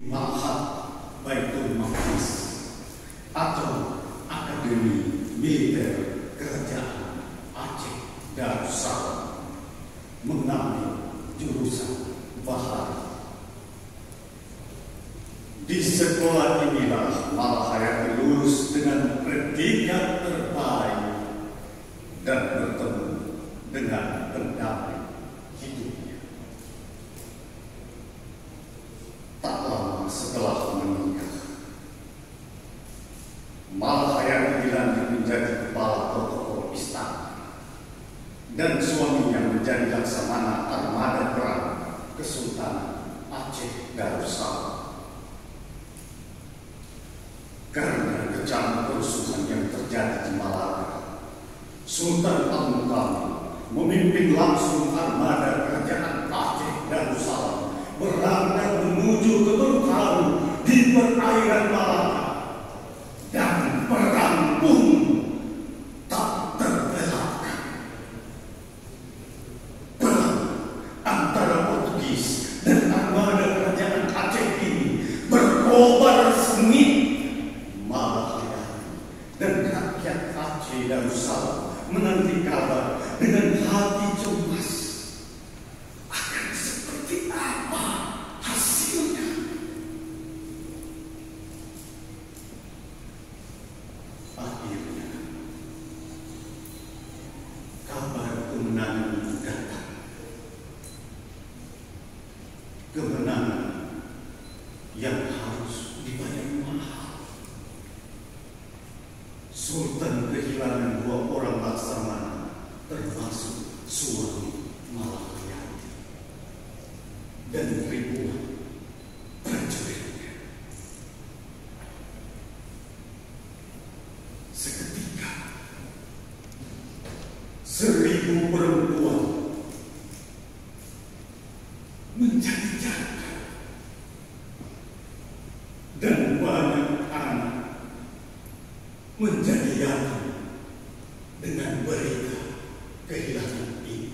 Ma'had Baitul Maqdis atau Akademi Militer Kerajaan Aceh Darussalam mengambil jurusan Bahasa. Di sekolah inilah Malahayati lulus dengan predikat terbaik dan bertemu dengan pendamping hidupnya. Tak lama setelah menikah, Malahayati dilantik menjadi kepala protokol istana dan suaminya menjadi laksamana armada perang Kesultanan Aceh Darussalam. Karena kecaman kerusuhan yang terjadi di Malaka, Sultan Al-Muqami memimpin langsung armada kerajaan Aceh Darussalam berangkat menuju ke Bengkaru di perairan Malaka, dan perang pun tak terelakkan. Perang antara Portugis dan armada kerajaan Aceh ini berkobar sengit. Dan rakyat Aceh Darussalam menanti kabar dengan hati cemas akan seperti apa hasilnya. Akhirnya kabar kemenangan itu datang. Kemenangan yang harus dibayar mahal. Sultan kehilangan 2 orang laksamana, termasuk suami Malahayati dan ribuan prajuritnya. Seketika 1000 perempuan menjadi janda dan banyak anak menjadi yatim dengan berita kehilangan ini.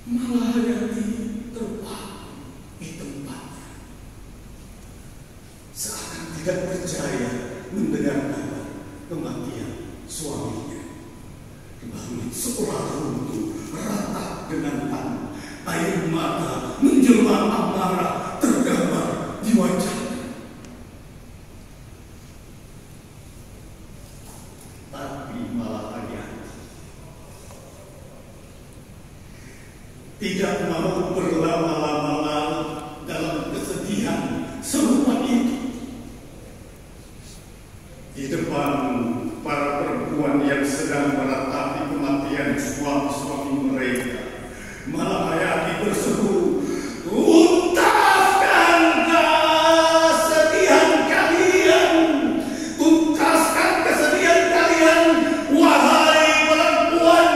Malahayati terpaku di tempatnya, seakan tidak percaya mendengar kabar kematian suaminya. Langit seolah runtuh rata dengan tanah, air mata menjelma amarah tergambar di wajah. Tidak mau berlama-lama larut dalam kesedihan serupa itu. Di depan para perempuan yang sedang meratapi kematian suami-suami mereka, Malahayati berseru, "Tuntaskan kesedihan kalian! Tuntaskan kesedihan kalian, wahai perempuan!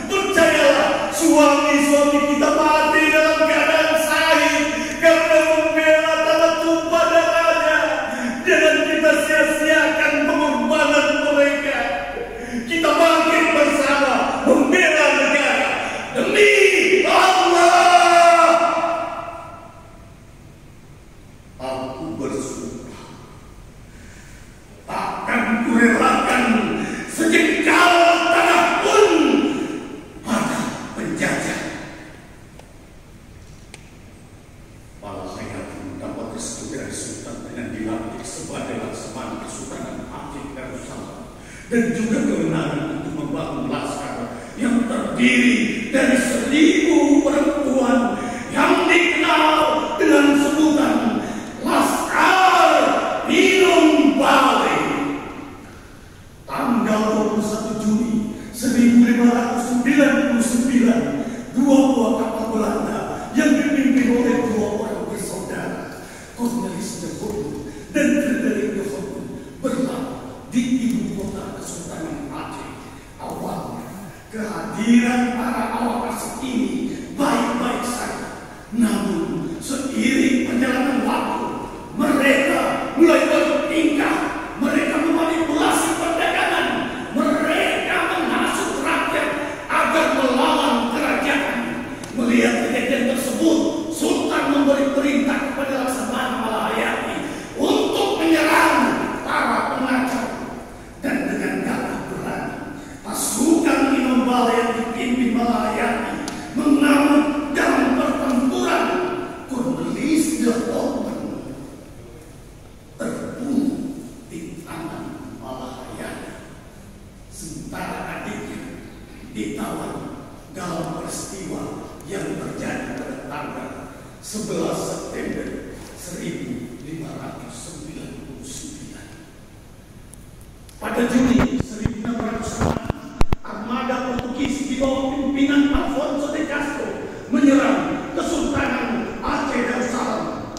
Percayalah, suami-suami kita mati dalam keadaan sahih karena membela tanah tumpah darahnya. Jangan kita sia-siakan pengorbanan mereka. Kita bangkit bersama membela negara demi Allah. Aku bersumpah takkan kurelakan sejengkal tanah pun pada penjajah." Malahayati mendapat restu dari Sultan dengan dilantik sebagai laksamana Kesultanan Aceh Darussalam dan juga kewenangan untuk membangun laskar yang terdiri dari 1000 perempuan yang dikenal dengan sebutan Laskar Minum Bale. Tanggal 21 Juni 1599, 2 buah kapal Belanda yang dipimpin oleh 2 orang bersaudara, Cornelis de Hoorn dan Frederik de Hoorn, berlabuh di ibu kota Kesultanan Aceh. Awalnya kehadiran para awak asing ini baik-baik saja, namun seiring perjalanan waktu mereka mulai bertingkah. Mereka memanipulasi perdagangan. Mereka menghasut rakyat agar melawan kerajaan. Melihat kejadian tersebut, ditawan dalam peristiwa yang terjadi pada tanggal 11 September 1599. Pada Juni 1606, armada Portugis di bawah pimpinan Alfonso de Castro menyerang Kesultanan Aceh Darussalam.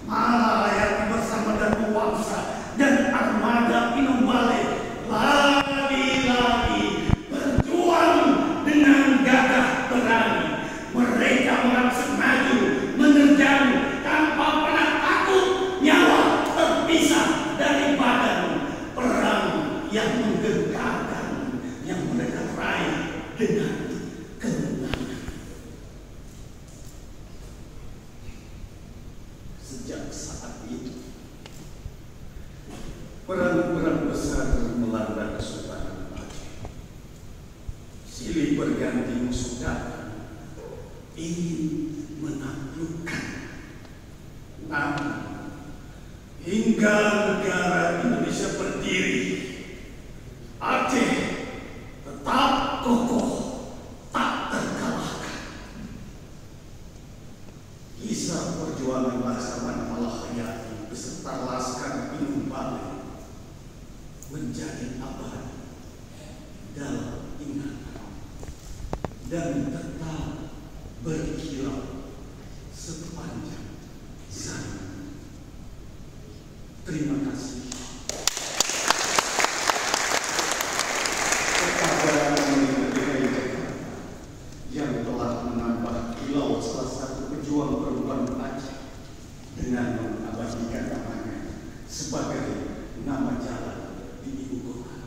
Malayarti bersama Datu Wangsa dan armada Pinombale lagi-lagi berjuang dengan gagah berani. Mereka merangsek maju, menerjang tanpa pernah takut, nyawa terpisah dari badan. Perang yang menggentarkan yang mereka raih dengan kemenangan. Sejak saat itu, perang-perang besar melanda Kesultanan Aceh. Silih berganti musuh datang ingin menaklukkan. Namun hingga negara Indonesia berdiri, Aceh tetap kokoh, tak terkalahkan. Kisah perjuangan Laksamana Malahayati beserta Laskar Pinombale menjadi abadi dalam ingatan dan tetap berkilau sepanjang zaman. Terima kasih kepada pemerintah DKI Jakarta yang telah menambah kilau salah satu pejuang perubahan Aceh dengan mengabadikan namanya sebagai nama jalan di ibu kota.